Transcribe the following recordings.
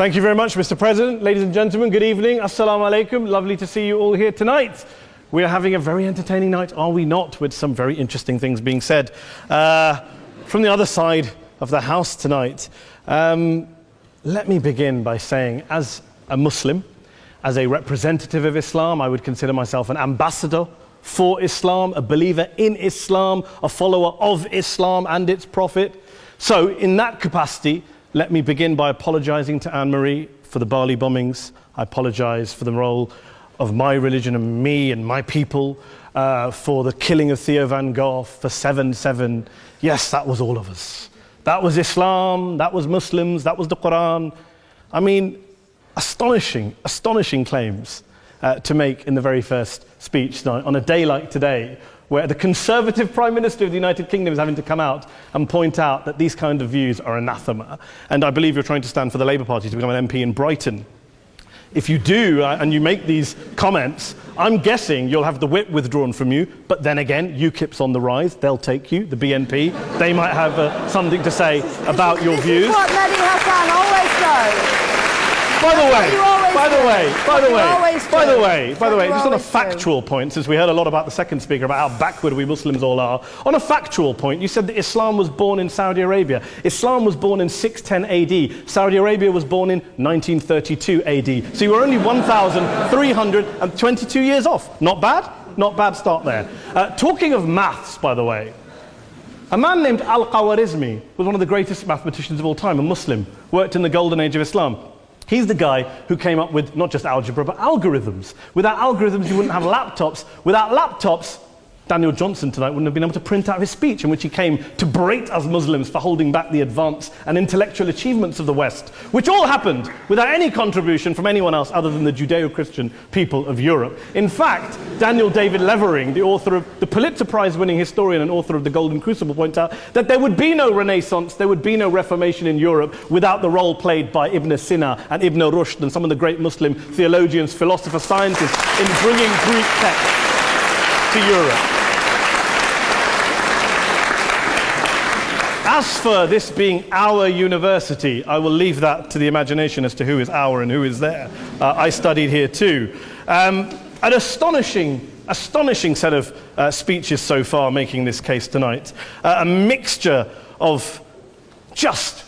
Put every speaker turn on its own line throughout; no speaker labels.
Thank you very much, Mr. President. Ladies and gentlemen, good evening. Assalamu alaikum. Lovely to see you all here tonight. We are having a very entertaining night, are we not, with some very interesting things being said from the other side of the house tonight. Let me begin by saying, as a Muslim, as a representative of Islam, I would consider myself an ambassador for Islam, a believer in Islam, a follower of Islam and its Prophet. So in that capacity, let me begin by apologizing to Anne-Marie for the Bali bombings. I apologize for the role of my religion and me and my people, for the killing of Theo van Gogh, for 7/7. Yes, that was all of us. That was Islam, that was Muslims, that was the Quran. I mean, astonishing claims to make in the very first speech tonight, on a day like today, where the Conservative Prime Minister of the United Kingdom is having to come out and point out that these kind of views are anathema. And I believe you're trying to stand for the Labour Party to become an MP in Brighton. If you do, and you make these comments, I'm guessing you'll have the whip withdrawn from you, but then again, UKIP's on the rise, they'll take you, the BNP, they might have something to say about your views.
This is what Mehdi Hasan always does.
By the way, just on a factual point, since we heard a lot about the second speaker, about how backward we Muslims all are, on a factual point, you said that Islam was born in Saudi Arabia. Islam was born in 610 AD. Saudi Arabia was born in 1932 AD. So you were only 1,322 years off. Not bad? Not bad start there. Talking of maths, by the way, a man named Al-Khawarizmi was one of the greatest mathematicians of all time, a Muslim, worked in the golden age of Islam. He's the guy who came up with not just algebra, but algorithms. Without algorithms, you wouldn't have laptops. Without laptops, Daniel Johnson tonight wouldn't have been able to print out his speech in which he came to berate us Muslims for holding back the advance and intellectual achievements of the West, which all happened without any contribution from anyone else other than the Judeo-Christian people of Europe. In fact, Daniel David Levering, the author of the Pulitzer Prize-winning historian and author of The Golden Crucible, points out that there would be no Renaissance, there would be no Reformation in Europe without the role played by Ibn Sina and Ibn Rushd and some of the great Muslim theologians, philosophers, scientists in bringing Greek texts to Europe. As for this being our university, I will leave that to the imagination as to who is our and who is there. I studied here too. An astonishing set of speeches so far making this case tonight. A mixture of just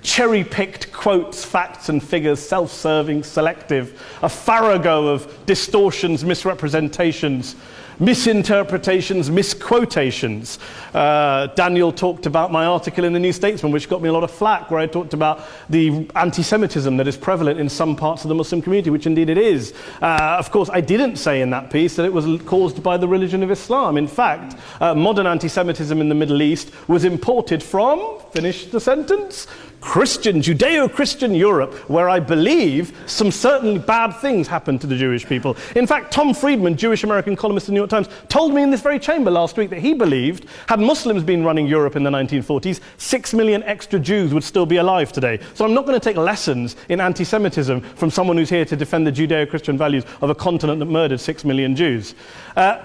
cherry-picked quotes, facts and figures, self-serving, selective, a farrago of distortions, misrepresentations, misinterpretations, misquotations. Daniel talked about my article in the New Statesman, which got me a lot of flack, where I talked about the anti-Semitism that is prevalent in some parts of the Muslim community, which indeed it is. Of course, I didn't say in that piece that it was caused by the religion of Islam. In fact, modern anti-Semitism in the Middle East was imported from, finish the sentence, Judeo-Christian Europe, where I believe some certainly bad things happened to the Jewish people. In fact, Tom Friedman, Jewish-American columnist in the New York Times, told me in this very chamber last week that he believed, had Muslims been running Europe in the 1940s, 6 million extra Jews would still be alive today. So I'm not going to take lessons in anti-Semitism from someone who's here to defend the Judeo-Christian values of a continent that murdered 6 million Jews.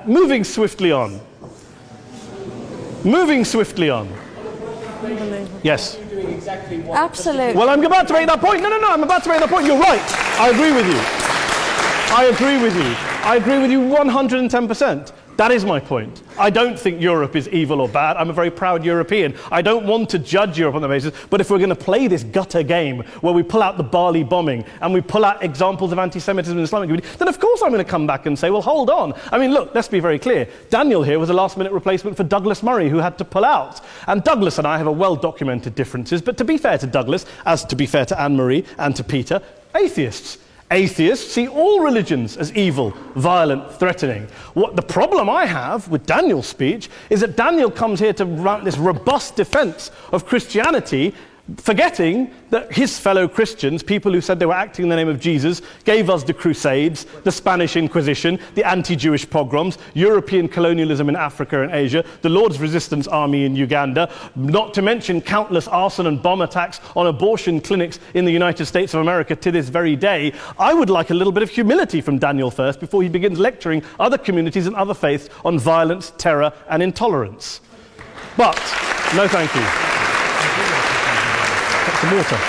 Moving swiftly on. Yes.
Absolutely.
Well, I'm about to make that point. No, I'm about to make that point. You're right. I agree with you 110%. That is my point. I don't think Europe is evil or bad. I'm a very proud European. I don't want to judge Europe on that basis, but if we're going to play this gutter game where we pull out the Bali bombing and we pull out examples of anti-Semitism in the Islamic community, then of course I'm going to come back and say, well, hold on. I mean, look, let's be very clear. Daniel here was a last-minute replacement for Douglas Murray, who had to pull out. And Douglas and I have a well-documented differences, but to be fair to Douglas, as to be fair to Anne-Marie and to Peter, atheists. Atheists see all religions as evil, violent, threatening. What the problem I have with Daniel's speech is that Daniel comes here to run this robust defense of Christianity, forgetting that his fellow Christians, people who said they were acting in the name of Jesus, gave us the Crusades, the Spanish Inquisition, the anti-Jewish pogroms, European colonialism in Africa and Asia, the Lord's Resistance Army in Uganda, not to mention countless arson and bomb attacks on abortion clinics in the United States of America to this very day. I would like a little bit of humility from Daniel first before he begins lecturing other communities and other faiths on violence, terror and intolerance. But, no thank you. Some water.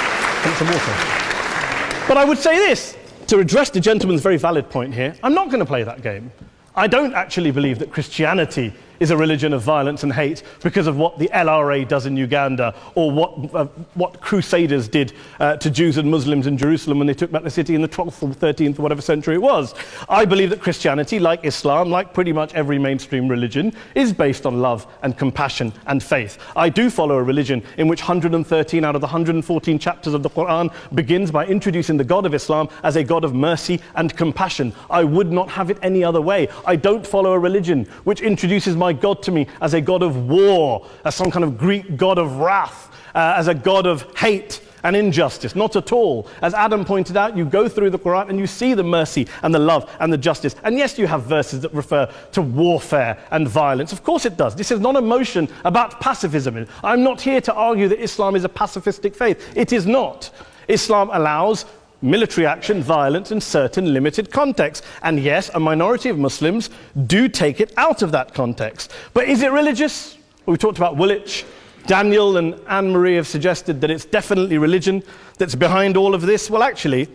But I would say this, to address the gentleman's very valid point here, I'm not going to play that game. I don't actually believe that Christianity is a religion of violence and hate because of what the LRA does in Uganda or what Crusaders did to Jews and Muslims in Jerusalem when they took back the city in the 12th or 13th or whatever century it was. I believe that Christianity, like Islam, like pretty much every mainstream religion, is based on love and compassion and faith. I do follow a religion in which 113 out of the 114 chapters of the Quran begins by introducing the God of Islam as a God of mercy and compassion. I would not have it any other way. I don't follow a religion which introduces my God to me as a God of war, as some kind of Greek God of wrath, as a God of hate and injustice. Not at all. As Adam pointed out, you go through the Quran and you see the mercy and the love and the justice. And yes, you have verses that refer to warfare and violence. Of course it does. This is not a motion about pacifism. I'm not here to argue that Islam is a pacifistic faith. It is not. Islam allows military action, violence in certain limited contexts. And yes, a minority of Muslims do take it out of that context. But is it religious? Well, we talked about Woolwich. Daniel and Anne-Marie have suggested that it's definitely religion that's behind all of this. Well, actually,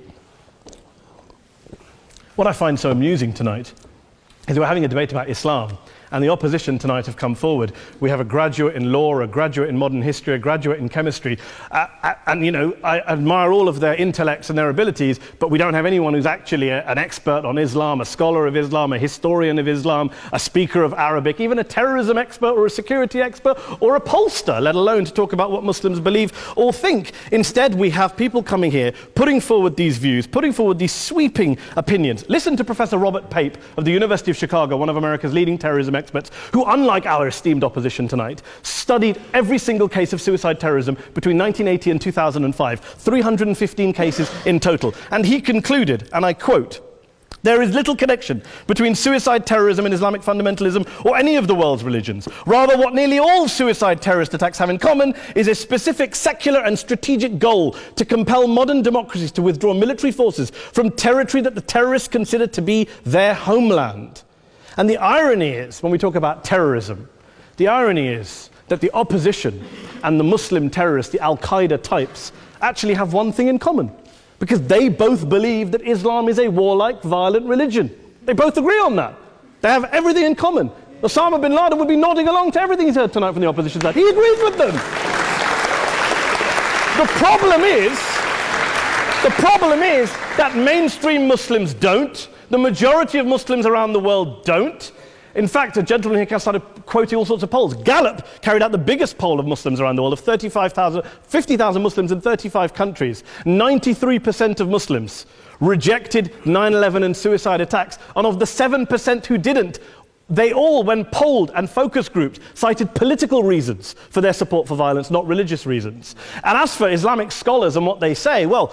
what I find so amusing tonight is we're having a debate about Islam. And the opposition tonight have come forward. We have a graduate in law, a graduate in modern history, a graduate in chemistry. And, you know, I admire all of their intellects and their abilities, but we don't have anyone who's actually an expert on Islam, a scholar of Islam, a historian of Islam, a speaker of Arabic, even a terrorism expert or a security expert or a pollster, let alone to talk about what Muslims believe or think. Instead, we have people coming here, putting forward these views, putting forward these sweeping opinions. Listen to Professor Robert Pape of the University of Chicago, one of America's leading terrorism experts, who, unlike our esteemed opposition tonight, studied every single case of suicide terrorism between 1980 and 2005, 315 cases in total. And he concluded, and I quote, "There is little connection between suicide terrorism and Islamic fundamentalism or any of the world's religions. Rather, what nearly all suicide terrorist attacks have in common is a specific secular and strategic goal to compel modern democracies to withdraw military forces from territory that the terrorists consider to be their homeland." And the irony is, when we talk about terrorism, the irony is that the opposition and the Muslim terrorists, the Al-Qaeda types, actually have one thing in common, because they both believe that Islam is a warlike, violent religion. They both agree on that. They have everything in common. Osama bin Laden would be nodding along to everything he's heard tonight from the opposition side. He agrees with them. The problem is that mainstream Muslims don't. The majority of Muslims around the world don't. In fact, a gentleman here started quoting all sorts of polls. Gallup carried out the biggest poll of Muslims around the world, of 50,000 Muslims in 35 countries. 93% of Muslims rejected 9/11 and suicide attacks. And of the 7% who didn't, they all, when polled and focus grouped, cited political reasons for their support for violence, not religious reasons. And as for Islamic scholars and what they say, well,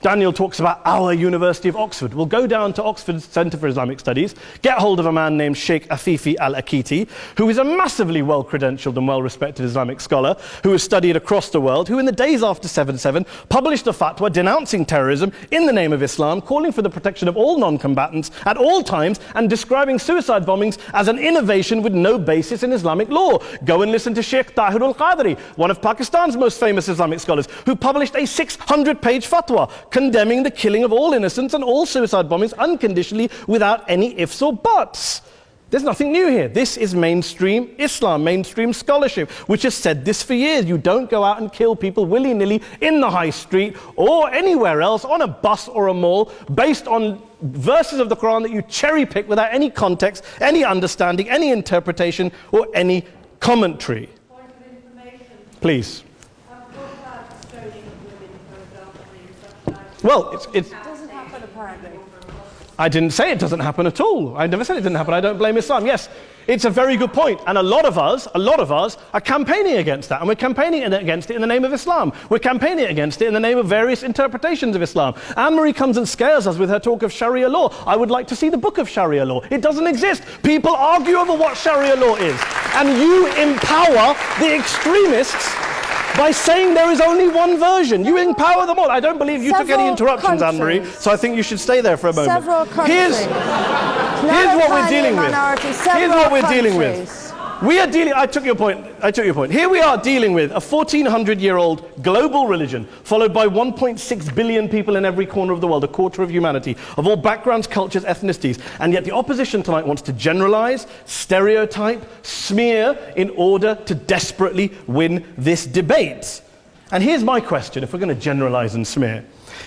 Daniel talks about our University of Oxford. We'll go down to Oxford Centre for Islamic Studies, get hold of a man named Sheikh Afifi al-Akiti, who is a massively well-credentialed and well-respected Islamic scholar who has studied across the world, who in the days after 7/7 published a fatwa denouncing terrorism in the name of Islam, calling for the protection of all non-combatants at all times, and describing suicide bombings as an innovation with no basis in Islamic law. Go and listen to Sheikh Tahir al-Qadri, one of Pakistan's most famous Islamic scholars, who published a 600-page fatwa condemning the killing of all innocents and all suicide bombings unconditionally without any ifs or buts. There's nothing new here. This is mainstream Islam, mainstream scholarship, which has said this for years. You don't go out and kill people willy-nilly in the high street or anywhere else, on a bus or a mall, based on verses of the Quran that you cherry-pick without any context, any understanding, any interpretation, or any commentary.
Point of information.
Please.
Well, it doesn't happen apparently.
I didn't say it doesn't happen at all. I never said it didn't happen. I don't blame Islam. Yes, it's a very good point. And a lot of us are campaigning against that. And we're campaigning against it in the name of Islam. We're campaigning against it in the name of various interpretations of Islam. Anne-Marie comes and scares us with her talk of Sharia law. I would like to see the book of Sharia law. It doesn't exist. People argue over what Sharia law is. And you empower the extremists by saying there is only one version. You empower them all. I don't believe you took any interruptions, Anne-Marie, so I think you should stay there for a moment.
Several countries.
Here's what we're dealing with. Here's what we're dealing with. We are dealing, I took your point. Here we are dealing with a 1400-year-old global religion followed by 1.6 billion people in every corner of the world, a quarter of humanity, of all backgrounds, cultures, ethnicities. And yet the opposition tonight wants to generalize, stereotype, smear in order to desperately win this debate. And here's my question, if we're going to generalize and smear.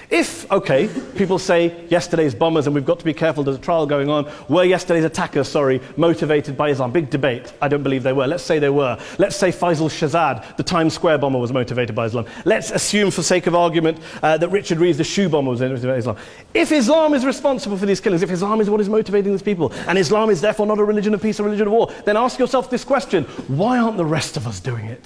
If, okay, people say yesterday's bombers, and we've got to be careful, there's a trial going on, were yesterday's attackers, motivated by Islam? Big debate. I don't believe they were. Let's say they were. Let's say Faisal Shahzad, the Times Square bomber, was motivated by Islam. Let's assume, for sake of argument, that Richard Reeves, the shoe bomber, was motivated by Islam. If Islam is responsible for these killings, if Islam is what is motivating these people, and Islam is therefore not a religion of peace, a religion of war, then ask yourself this question: why aren't the rest of us doing it?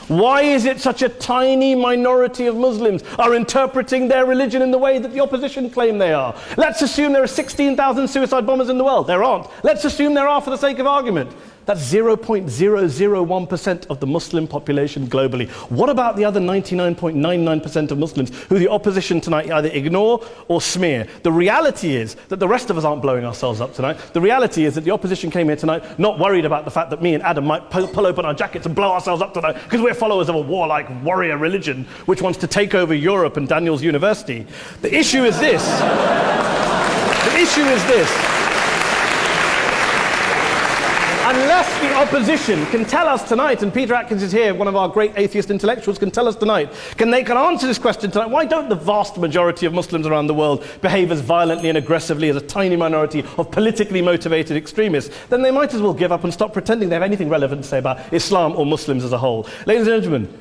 Why is it such a tiny minority of Muslims are interpreting their religion in the way that the opposition claim they are? Let's assume there are 16,000 suicide bombers in the world. There aren't. Let's assume there are for the sake of argument. That's 0.001% of the Muslim population globally. What about the other 99.99% of Muslims who the opposition tonight either ignore or smear? The reality is that the rest of us aren't blowing ourselves up tonight. The reality is that the opposition came here tonight not worried about the fact that me and Adam might pull open our jackets and blow ourselves up tonight because we're followers of a warlike warrior religion which wants to take over Europe and Daniel's university. The issue is this. Unless the opposition can tell us tonight, and Peter Atkins is here, one of our great atheist intellectuals, can tell us tonight, can answer this question tonight: why don't the vast majority of Muslims around the world behave as violently and aggressively as a tiny minority of politically motivated extremists? Then they might as well give up and stop pretending they have anything relevant to say about Islam or Muslims as a whole. Ladies and gentlemen,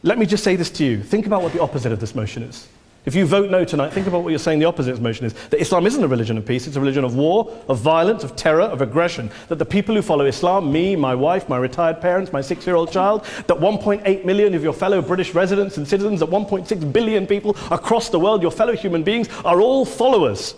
let me just say this to you. Think about what the opposite of this motion is. If you vote no tonight, think about what you're saying the opposite of this motion is. That Islam isn't a religion of peace, it's a religion of war, of violence, of terror, of aggression. That the people who follow Islam, me, my wife, my retired parents, my 6-year-old child, that 1.8 million of your fellow British residents and citizens, that 1.6 billion people across the world, your fellow human beings, are all followers,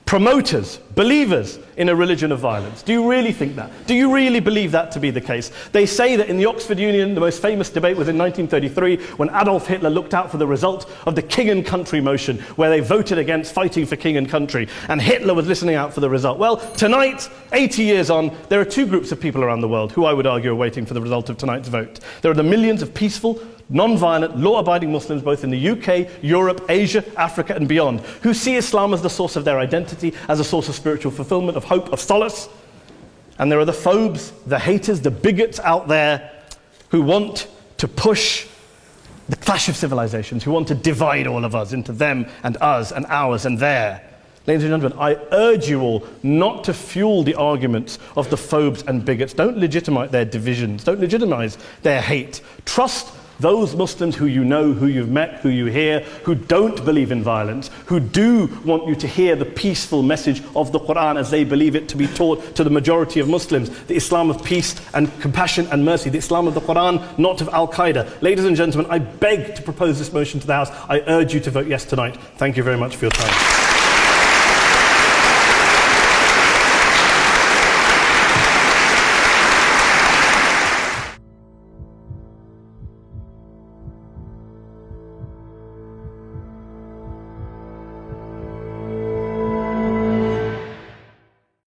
promoters, believers in a religion of violence. Do you really think that? Do you really believe that to be the case? They say that in the Oxford Union, the most famous debate was in 1933 when Adolf Hitler looked out for the result of the King and Country motion, where they voted against fighting for King and Country, and Hitler was listening out for the result. Well, tonight, 80 years on, there are two groups of people around the world who I would argue are waiting for the result of tonight's vote. There are the millions of peaceful, non-violent, law-abiding Muslims both in the UK, Europe, Asia, Africa and beyond, who see Islam as the source of their identity, as a source of spiritual fulfillment, of hope, of solace. And there are the phobes, the haters, the bigots out there who want to push the clash of civilizations, who want to divide all of us into them and us and ours and their. Ladies and gentlemen, I urge you all not to fuel the arguments of the phobes and bigots. Don't legitimize their divisions. Don't legitimize their hate. Trust those Muslims who you know, who you've met, who you hear, who don't believe in violence, who do want you to hear the peaceful message of the Quran as they believe it to be taught to the majority of Muslims, the Islam of peace and compassion and mercy, the Islam of the Quran, not of Al-Qaeda. Ladies and gentlemen, I beg to propose this motion to the House. I urge you to vote yes tonight. Thank you very much for your time.